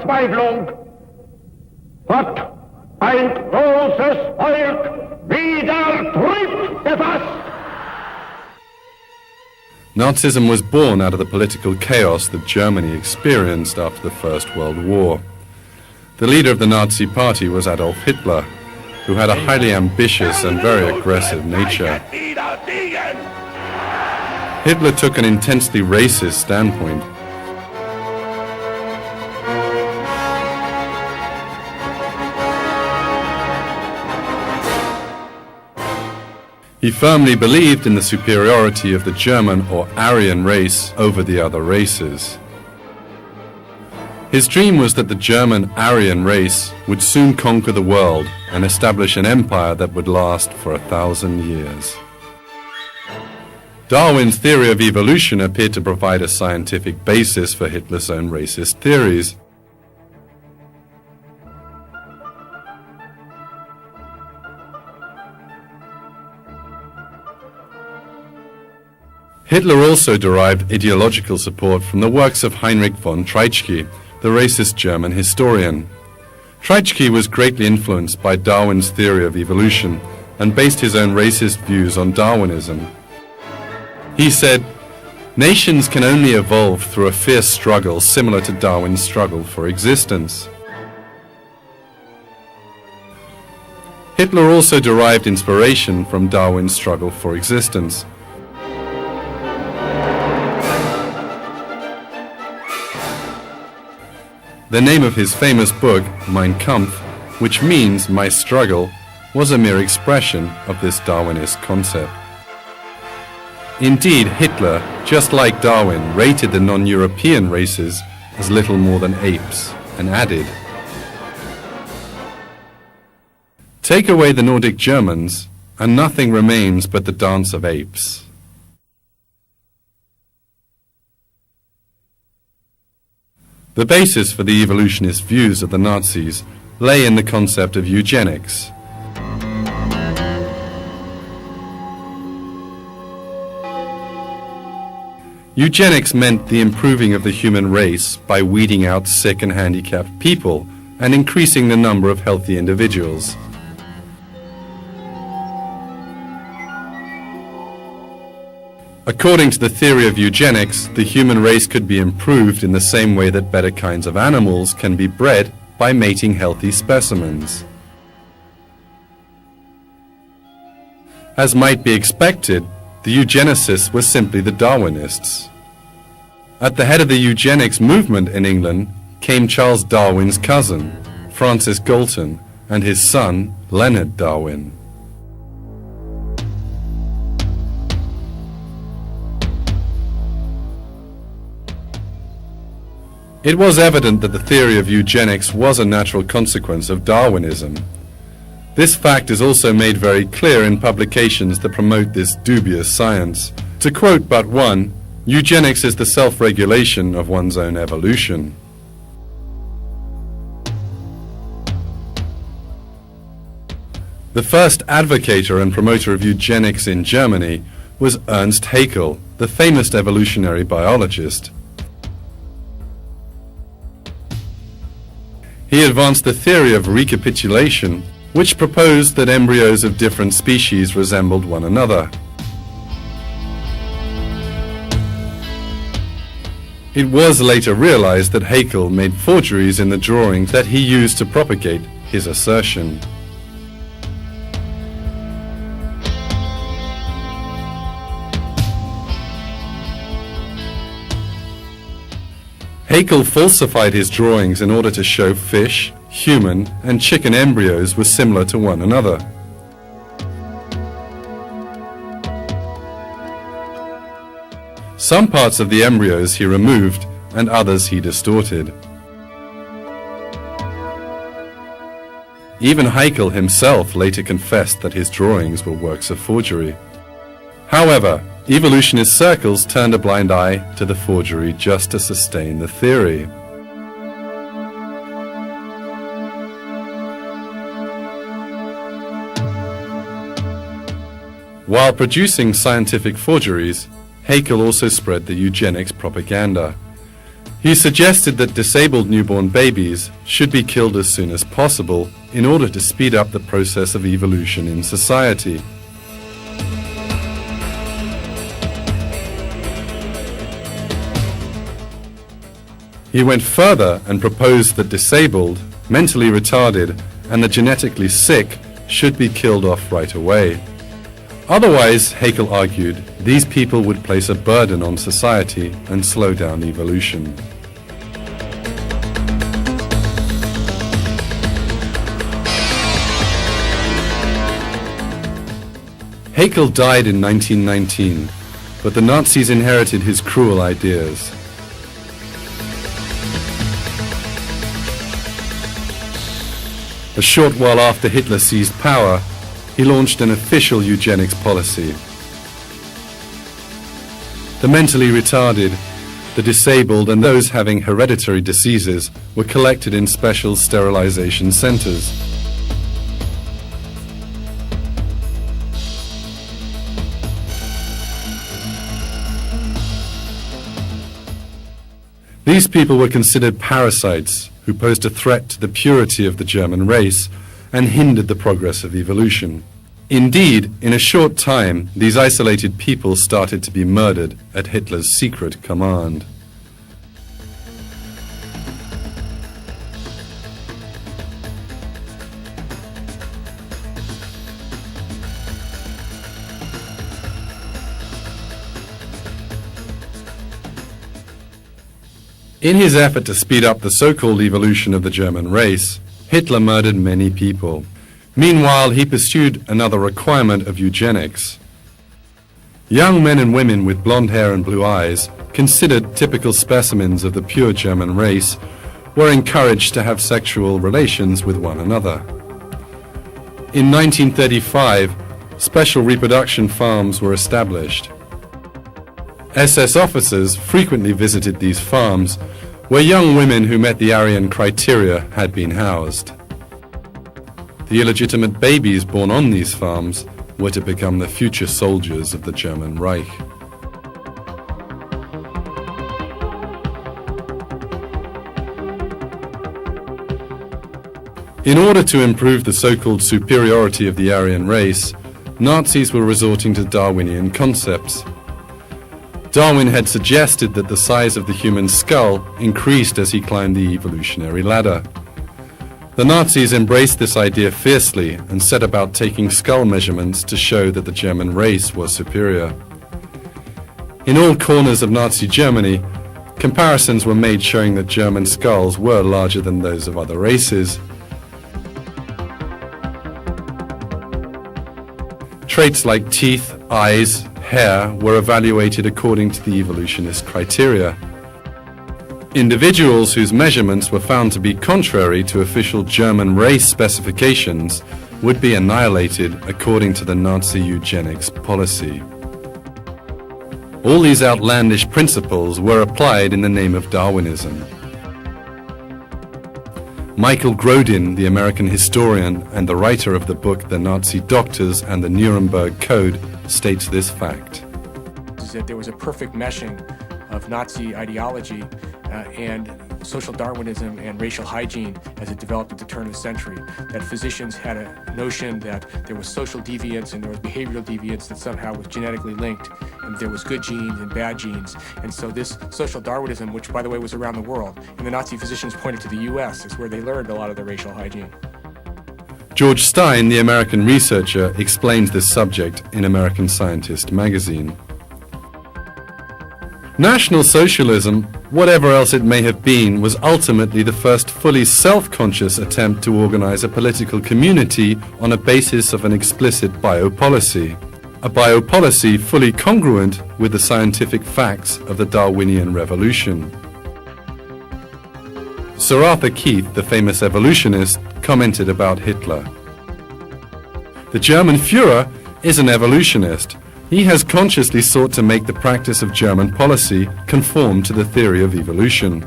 Verzweiflung hat ein großes Volk wieder Trieb gefasst. Nazism was born out of the political chaos that Germany experienced after the First World War. The leader of the Nazi Party was Adolf Hitler, who had a highly ambitious and very aggressive nature. Hitler took an intensely racist standpoint. He firmly believed in the superiority of the German or Aryan race over the other races. His dream was that the German Aryan race would soon conquer the world and establish an empire that would last for 1,000 years. Darwin's theory of evolution appeared to provide a scientific basis for Hitler's own racist theories. Hitler also derived ideological support from the works of Heinrich von Treitschke, the racist German historian. Treitschke was greatly influenced by Darwin's theory of evolution and based his own racist views on Darwinism. He said, "Nations can only evolve through a fierce struggle similar to Darwin's struggle for existence." Hitler also derived inspiration from Darwin's struggle for existence. The name of his famous book, Mein Kampf, which means My Struggle, was a mere expression of this Darwinist concept. Indeed, Hitler, just like Darwin, rated the non-European races as little more than apes, and added, "Take away the Nordic Germans, and nothing remains but the dance of apes." The basis for the evolutionist views of the Nazis lay in the concept of eugenics. Eugenics meant the improving of the human race by weeding out sick and handicapped people and increasing the number of healthy individuals. According to the theory of eugenics, the human race could be improved in the same way that better kinds of animals can be bred by mating healthy specimens. As might be expected, the eugenicists were simply the Darwinists. At the head of the eugenics movement in England came Charles Darwin's cousin, Francis Galton, and his son, Leonard Darwin. It was evident that the theory of eugenics was a natural consequence of Darwinism. This fact is also made very clear in publications that promote this dubious science. To quote but one, eugenics is the self-regulation of one's own evolution. The first advocator and promoter of eugenics in Germany was Ernst Haeckel, the famous evolutionary biologist. He advanced the theory of recapitulation, which proposed that embryos of different species resembled one another. It was later realized that Haeckel made forgeries in the drawings that he used to propagate his assertion. Haeckel falsified his drawings in order to show fish, human, and chicken embryos were similar to one another. Some parts of the embryos he removed, and others he distorted. Even Haeckel himself later confessed that his drawings were works of forgery. However, evolutionist circles turned a blind eye to the forgery just to sustain the theory. While producing scientific forgeries, Haeckel also spread the eugenics propaganda. He suggested that disabled newborn babies should be killed as soon as possible in order to speed up the process of evolution in society. He went further and proposed that disabled, mentally retarded, and the genetically sick should be killed off right away. Otherwise, Haeckel argued, these people would place a burden on society and slow down evolution. Haeckel died in 1919, but the Nazis inherited his cruel ideas. A short while after Hitler seized power, he launched an official eugenics policy. The mentally retarded, the disabled, and those having hereditary diseases were collected in special sterilization centers. These people were considered parasites who posed a threat to the purity of the German race and hindered the progress of evolution. Indeed, in a short time, these isolated people started to be murdered at Hitler's secret command. In his effort to speed up the so-called evolution of the German race, Hitler murdered many people. Meanwhile, he pursued another requirement of eugenics. Young men and women with blonde hair and blue eyes, considered typical specimens of the pure German race, were encouraged to have sexual relations with one another. In 1935, special reproduction farms were established. SS officers frequently visited these farms, where young women who met the Aryan criteria had been housed. The illegitimate babies born on these farms were to become the future soldiers of the German Reich. In order to improve the so-called superiority of the Aryan race, Nazis were resorting to Darwinian concepts. Darwin had suggested that the size of the human skull increased as he climbed the evolutionary ladder. The Nazis embraced this idea fiercely and set about taking skull measurements to show that the German race was superior. In all corners of Nazi Germany, comparisons were made showing that German skulls were larger than those of other races. Traits like teeth, eyes, hair were evaluated according to the evolutionist criteria. Individuals whose measurements were found to be contrary to official German race specifications would be annihilated according to the Nazi eugenics policy. All these outlandish principles were applied in the name of Darwinism. Michael Grodin, the American historian and the writer of the book The Nazi Doctors and the Nuremberg Code, states this fact. That there was a perfect meshing of Nazi ideology and social Darwinism and racial hygiene as it developed at the turn of the century. That physicians had a notion that there was social deviance and there was behavioral deviance that somehow was genetically linked, and there was good genes and bad genes. And so this social Darwinism, which by the way was around the world, and the Nazi physicians pointed to the US as where they learned a lot of the racial hygiene. George Stein, the American researcher, explains this subject in American Scientist magazine. National Socialism, whatever else it may have been, was ultimately the first fully self-conscious attempt to organize a political community on a basis of an explicit biopolicy. A biopolicy fully congruent with the scientific facts of the Darwinian revolution. Sir Arthur Keith, the famous evolutionist, commented about Hitler. The German Führer is an evolutionist. He has consciously sought to make the practice of German policy conform to the theory of evolution.